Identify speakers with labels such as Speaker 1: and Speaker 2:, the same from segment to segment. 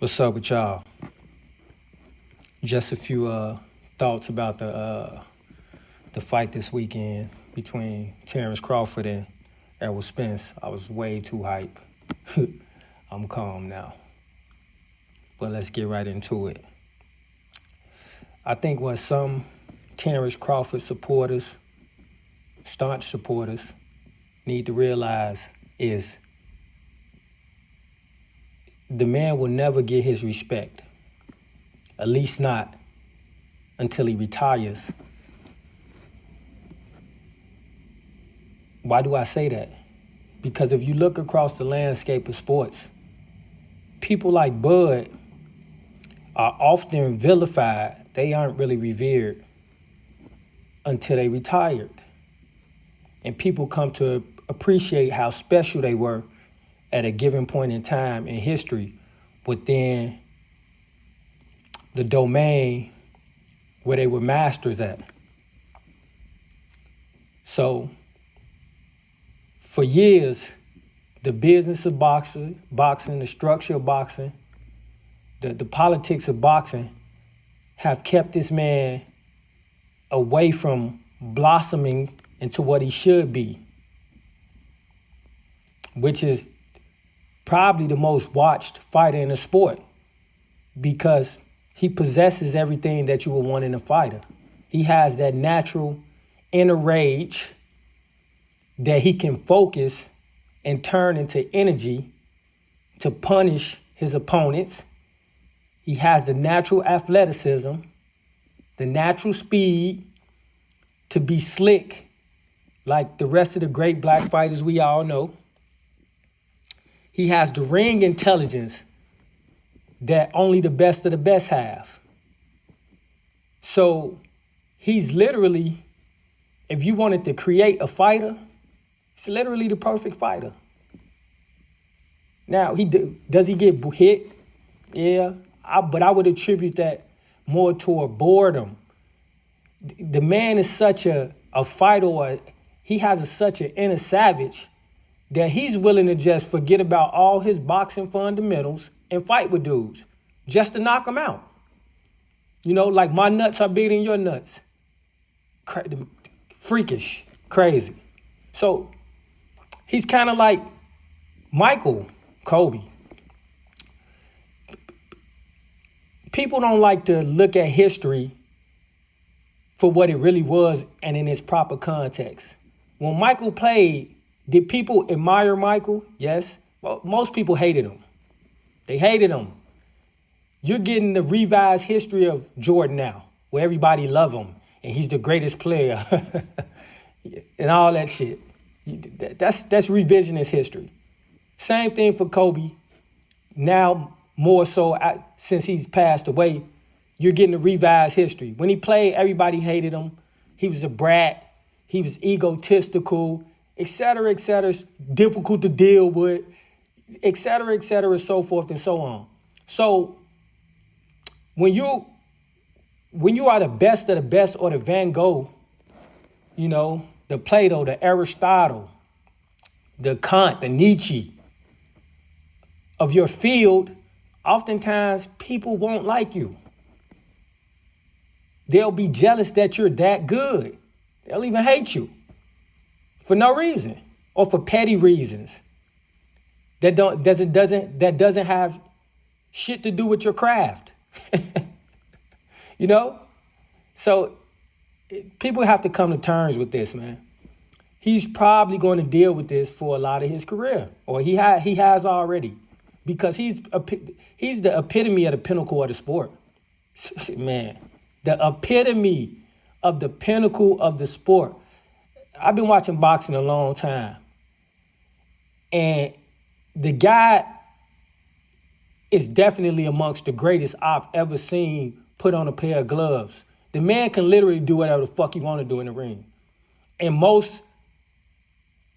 Speaker 1: What's up with y'all? Just a few thoughts about the fight this weekend between Terence Crawford and Errol Spence. I was way too hype. I'm calm now. But let's get right into it. I think what some Terence Crawford supporters, staunch supporters, need to realize is the man will never get his respect, at least not until he retires. Why do I say that? Because if you look across the landscape of sports, people like Bud are often vilified. They aren't really revered until they retired. And people come to appreciate how special they were at a given point in time in history within the domain where they were masters at. So for years, the business of boxing, the structure of boxing, the politics of boxing have kept this man away from blossoming into what he should be, which is probably the most watched fighter in the sport because he possesses everything that you would want in a fighter. He has that natural inner rage that he can focus and turn into energy to punish his opponents. He has the natural athleticism, the natural speed to be slick like the rest of the great black fighters we all know. He has the ring intelligence that only the best of the best have. So he's literally, if you wanted to create a fighter, he's literally the perfect fighter. Now, does he get hit? Yeah, but I would attribute that more toward boredom. The man is such a fighter, he has such an inner savage that he's willing to just forget about all his boxing fundamentals and fight with dudes just to knock them out. You know, like my nuts are bigger than your nuts. Freakish, crazy. So he's kind of like Kobe. People don't like to look at history for what it really was and in its proper context. When Michael played, did people admire Michael? Yes. Well, most people hated him. They hated him. You're getting the revised history of Jordan now, where everybody love him and he's the greatest player and all that shit. That's revisionist history. Same thing for Kobe. Now, more so since he's passed away, you're getting the revised history. When he played, everybody hated him. He was a brat. He was egotistical, et cetera, difficult to deal with, et cetera, so forth and so on. So when you are the best of the best or the Van Gogh, you know, the Plato, the Aristotle, the Kant, the Nietzsche of your field, oftentimes people won't like you. They'll be jealous that you're that good. They'll even hate you for no reason or for petty reasons that doesn't have shit to do with your craft. You know? So people have to come to terms with this, man. He's probably going to deal with this for a lot of his career, or he has already, because he's the epitome of the pinnacle of the sport. Man, the epitome of the pinnacle of the sport. I've been watching boxing a long time. And the guy is definitely amongst the greatest I've ever seen put on a pair of gloves. The man can literally do whatever the fuck he want to do in the ring. And more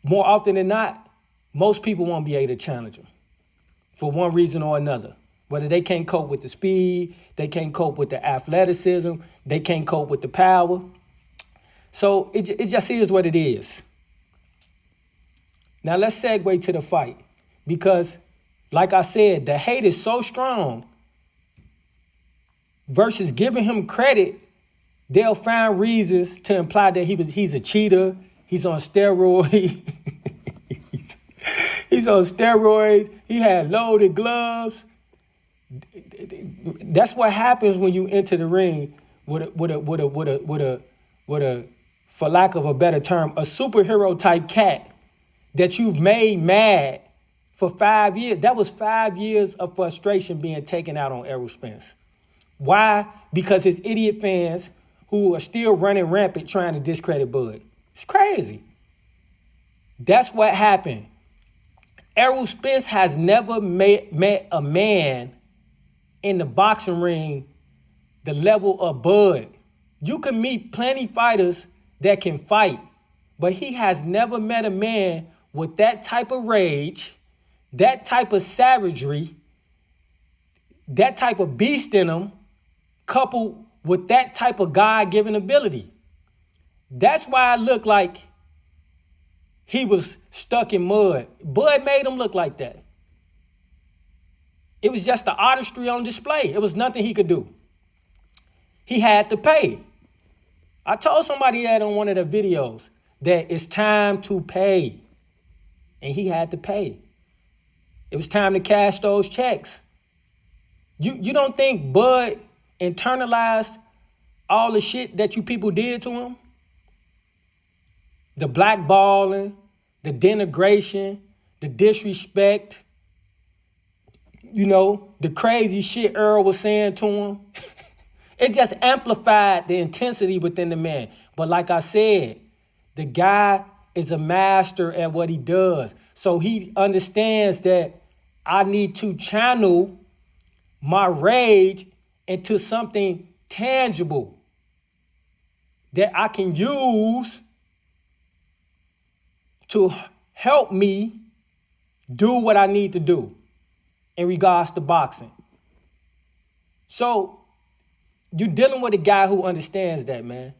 Speaker 1: often than not, most people won't be able to challenge him for one reason or another. Whether they can't cope with the speed, they can't cope with the athleticism, they can't cope with the power. So it just is what it is. Now let's segue to the fight, because like I said, the hate is so strong versus giving him credit, they'll find reasons to imply that he's a cheater, he's on steroids, he's on steroids, he had loaded gloves. That's what happens when you enter the ring with a, for lack of a better term, a superhero type cat that you've made mad for 5 years. That was 5 years of frustration being taken out on Errol Spence. Why? Because his idiot fans who are still running rampant trying to discredit Bud. It's crazy. That's what happened. Errol Spence has never met a man in the boxing ring the level of Bud. You can meet plenty fighters that can fight, but he has never met a man with that type of rage, that type of savagery, that type of beast in him, coupled with that type of God-given ability. That's why it looked like he was stuck in mud. Bud made him look like that. It was just the artistry on display. It was nothing he could do. He had to pay. I told somebody that on one of the videos that it's time to pay. And he had to pay. It was time to cash those checks. You don't think Bud internalized all the shit that you people did to him? The blackballing, the denigration, the disrespect, the crazy shit Earl was saying to him. It just amplified the intensity within the man. But like I said, the guy is a master at what he does. So he understands that I need to channel my rage into something tangible that I can use to help me do what I need to do in regards to boxing. So you're dealing with a guy who understands that, man.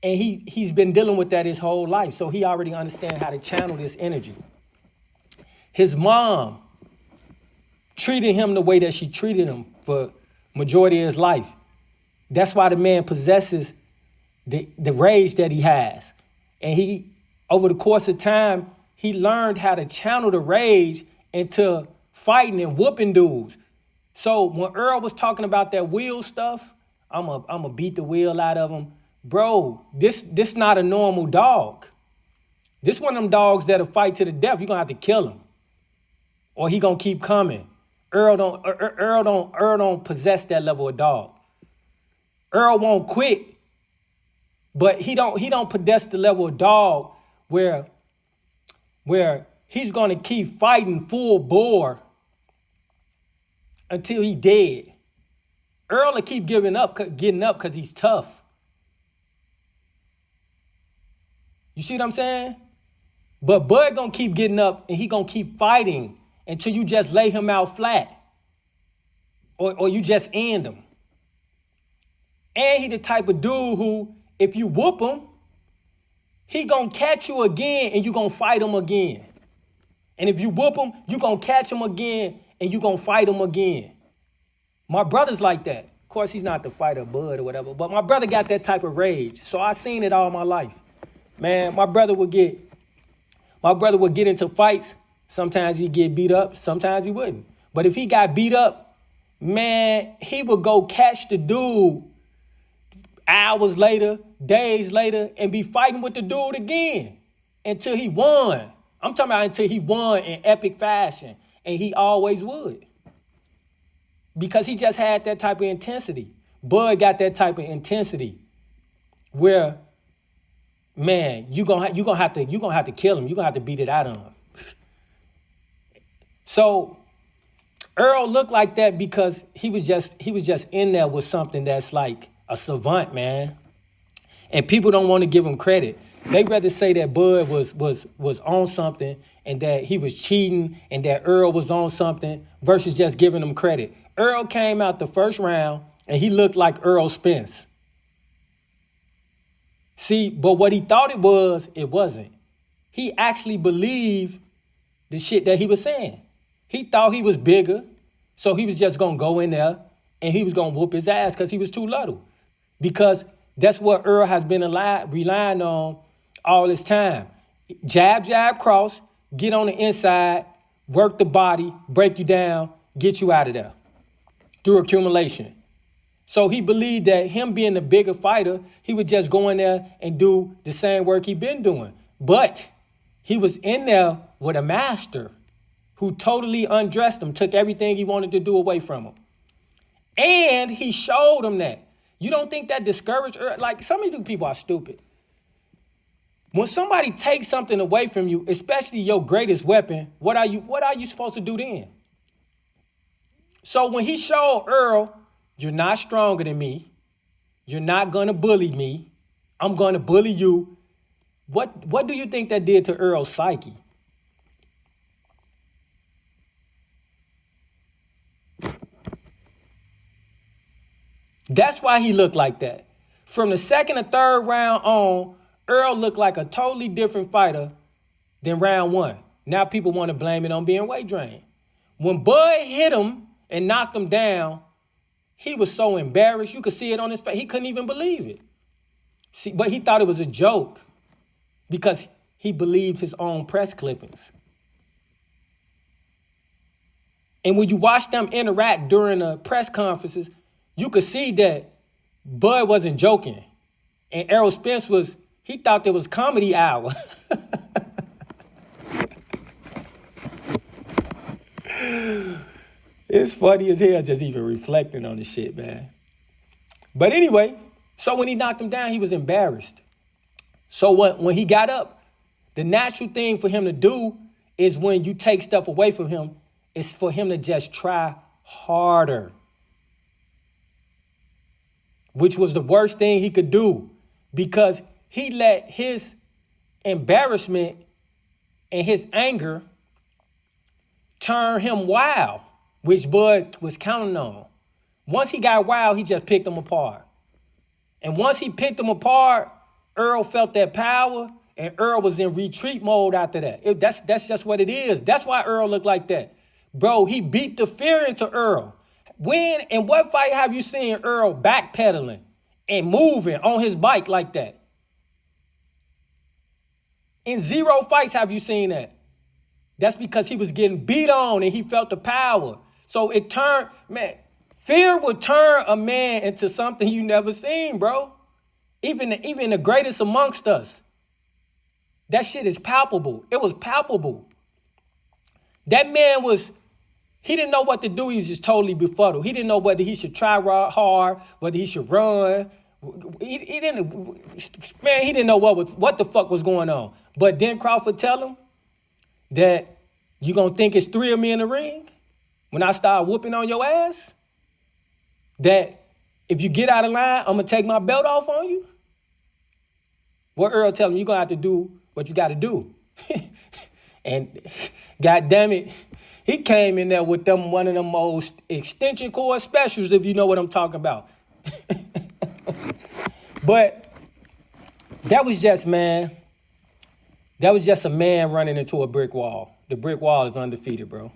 Speaker 1: And he's been dealing with that his whole life. So he already understands how to channel this energy. His mom treated him the way that she treated him for majority of his life. That's why the man possesses the rage that he has. And he, over the course of time, he learned how to channel the rage into fighting and whooping dudes. So when Earl was talking about that wheel stuff, I'm a beat the wheel out of him. Bro, this not a normal dog. This one of them dogs that'll fight to the death. You're gonna have to kill him, or he gonna keep coming. Earl don't possess that level of dog. Earl won't quit, but he don't possess the level of dog where he's gonna keep fighting full bore until he dead. Earl will keep getting up because he's tough. You see what I'm saying? But Bud gonna keep getting up and he gonna keep fighting until you just lay him out flat. Or you just end him. And he the type of dude who, if you whoop him, he gonna catch you again and you gonna fight him again. And if you whoop him, you gonna catch him again and you gonna fight him again. My brother's like that. Of course, he's not the fighter Bud or whatever, but my brother got that type of rage. So I seen it all my life. Man, my brother would get into fights. Sometimes he'd get beat up. Sometimes he wouldn't. But if he got beat up, man, he would go catch the dude hours later, days later, and be fighting with the dude again until he won. I'm talking about until he won in epic fashion. And he always would. Because he just had that type of intensity. Bud got that type of intensity where, man, you gonna have to kill him. You're gonna have to beat it out of him. So Earl looked like that because he was just in there with something that's like a savant, man. And people don't want to give him credit. They rather say that Bud was on something and that he was cheating and that Earl was on something versus just giving him credit. Earl came out the first round and he looked like Errol Spence. See, but what he thought it wasn't. He actually believed the shit that he was saying. He thought he was bigger, so he was just going to go in there and he was going to whoop his ass because he was too little. Because that's what Earl has been relying on all this time. Jab, jab, cross, get on the inside, work the body, break you down, get you out of there through accumulation. So he believed that him being the bigger fighter, he would just go in there and do the same work he been doing. But he was in there with a master who totally undressed him, took everything he wanted to do away from him. And he showed him that. You don't think that discouraged Earl? Like, some of you people are stupid. When somebody takes something away from you, especially your greatest weapon, what are you supposed to do then? So when he showed Earl, you're not stronger than me. You're not going to bully me. I'm going to bully you. What do you think that did to Earl's psyche? That's why he looked like that. From the second or third round on, Earl looked like a totally different fighter than round one. Now people want to blame it on being weight drained. When Bud hit him and knocked him down, he was so embarrassed. You could see it on his face. He couldn't even believe it. See, but he thought it was a joke because he believed his own press clippings. And when you watch them interact during the press conferences, you could see that Bud wasn't joking. And Errol Spence he thought there was comedy hour. It's funny as hell just even reflecting on the shit, man. But anyway, so when he knocked him down, he was embarrassed. So when he got up, the natural thing for him to do is when you take stuff away from him, is for him to just try harder. Which was the worst thing he could do because he let his embarrassment and his anger turn him wild, which Bud was counting on. Once he got wild, he just picked them apart. And once he picked them apart, Earl felt that power, and Earl was in retreat mode after that. That's just what it is. That's why Earl looked like that. Bro, he beat the fear into Earl. When and what fight have you seen Earl backpedaling and moving on his bike like that? In 0 fights have you seen that? That's because he was getting beat on and he felt the power. So it turned, man, fear will turn a man into something you never seen, bro. Even the greatest amongst us. That shit is palpable. It was palpable. That man he didn't know what to do. He was just totally befuddled. He didn't know whether he should try hard, whether he should run. He didn't know what the fuck was going on. But then Crawford tell him that you gonna think it's 3 of me in the ring when I start whooping on your ass? That if you get out of line, I'm gonna take my belt off on you? What Earl tell him, you gonna have to do what you gotta do. And God damn it, he came in there with one of them most extension cord specials, if you know what I'm talking about. But that was just a man running into a brick wall. The brick wall is undefeated, bro.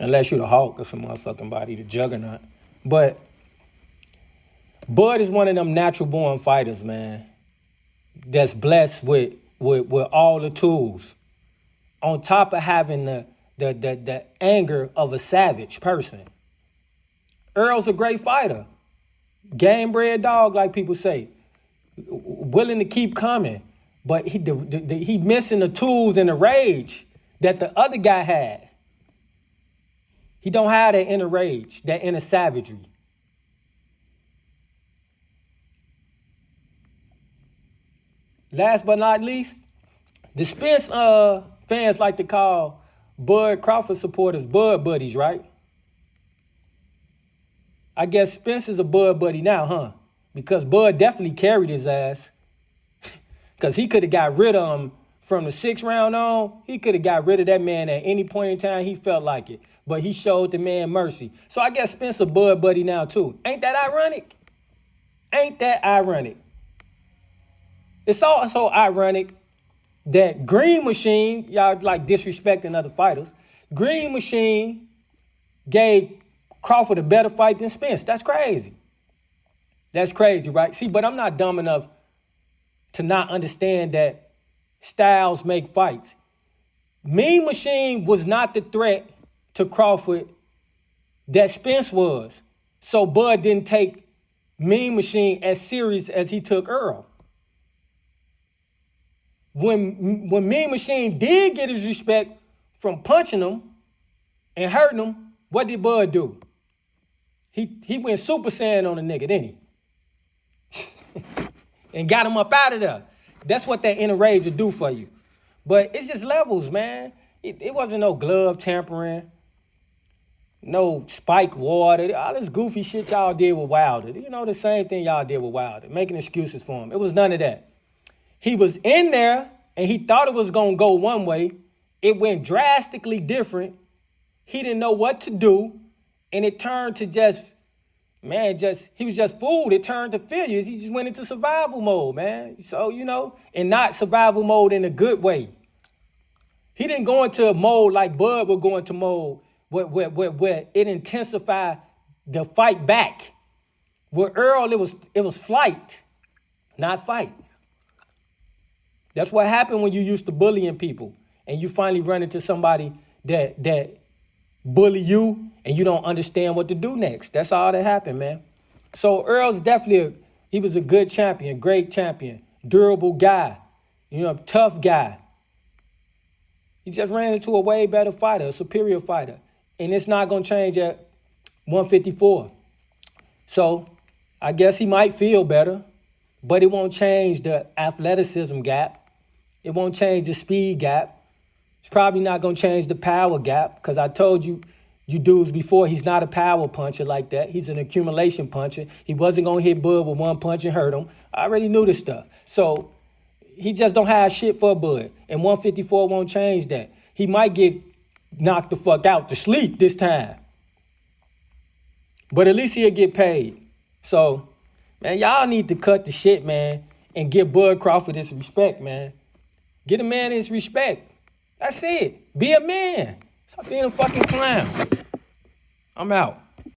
Speaker 1: Unless you're the Hulk or some motherfucking body, the Juggernaut. But Bud is one of them natural born fighters, man. That's blessed with all the tools. On top of having the anger of a savage person. Earl's a great fighter. Game bred dog, like people say. Willing to keep coming. But he missing the tools and the rage that the other guy had. He don't have that inner rage, that inner savagery. Last but not least, the Spence fans like to call Bud Crawford supporters Bud buddies, right? I guess Spence is a Bud buddy now, huh? Because Bud definitely carried his ass. Because he could have got rid of him from the 6th round on. He could have got rid of that man at any point in time he felt like it. But he showed the man mercy. So I guess Spence a Bud buddy now too. Ain't that ironic? Ain't that ironic? It's also ironic that Green Machine, y'all like disrespecting other fighters, Green Machine gave Crawford a better fight than Spence. That's crazy. That's crazy, right? See, but I'm not dumb enough to not understand that styles make fights. Mean Machine was not the threat to Crawford that Spence was. So Bud didn't take Mean Machine as serious as he took Errol. When Mean Machine did get his respect from punching him and hurting him, what did Bud do? He went Super Saiyan on the nigga, didn't he? And got him up out of there. That's what that inner rage would do for you. But it's just levels, man. It wasn't no glove tampering, no spike water, all this goofy shit y'all did with Wilder. You know, the same thing y'all did with Wilder, making excuses for him. It was none of that. He was in there, and he thought it was going to go one way. It went drastically different. He didn't know what to do, and it turned to he was just fooled. It turned to failures. He just went into survival mode, man. So, and not survival mode in a good way. He didn't go into a mode like Bud would go into mode where it intensified the fight back. With Errol, it was flight, not fight. That's what happened when you used to bullying people and you finally run into somebody that bully you and you don't understand what to do next. That's all that happened, man. So Earl's definitely, he was a good champion, great champion, durable guy, tough guy. He just ran into a way better fighter, a superior fighter. And it's not going to change at 154. So I guess he might feel better, but it won't change the athleticism gap. It won't change the speed gap. It's probably not going to change the power gap because I told you dudes before, he's not a power puncher like that. He's an accumulation puncher. He wasn't going to hit Bud with one punch and hurt him. I already knew this stuff. So he just don't have shit for Bud. And 154 won't change that. He might get knocked the fuck out to sleep this time. But at least he'll get paid. So, man, y'all need to cut the shit, man, and give Bud Crawford his respect, man. Get a man his respect. That's it. Be a man. Stop being a fucking clown. I'm out.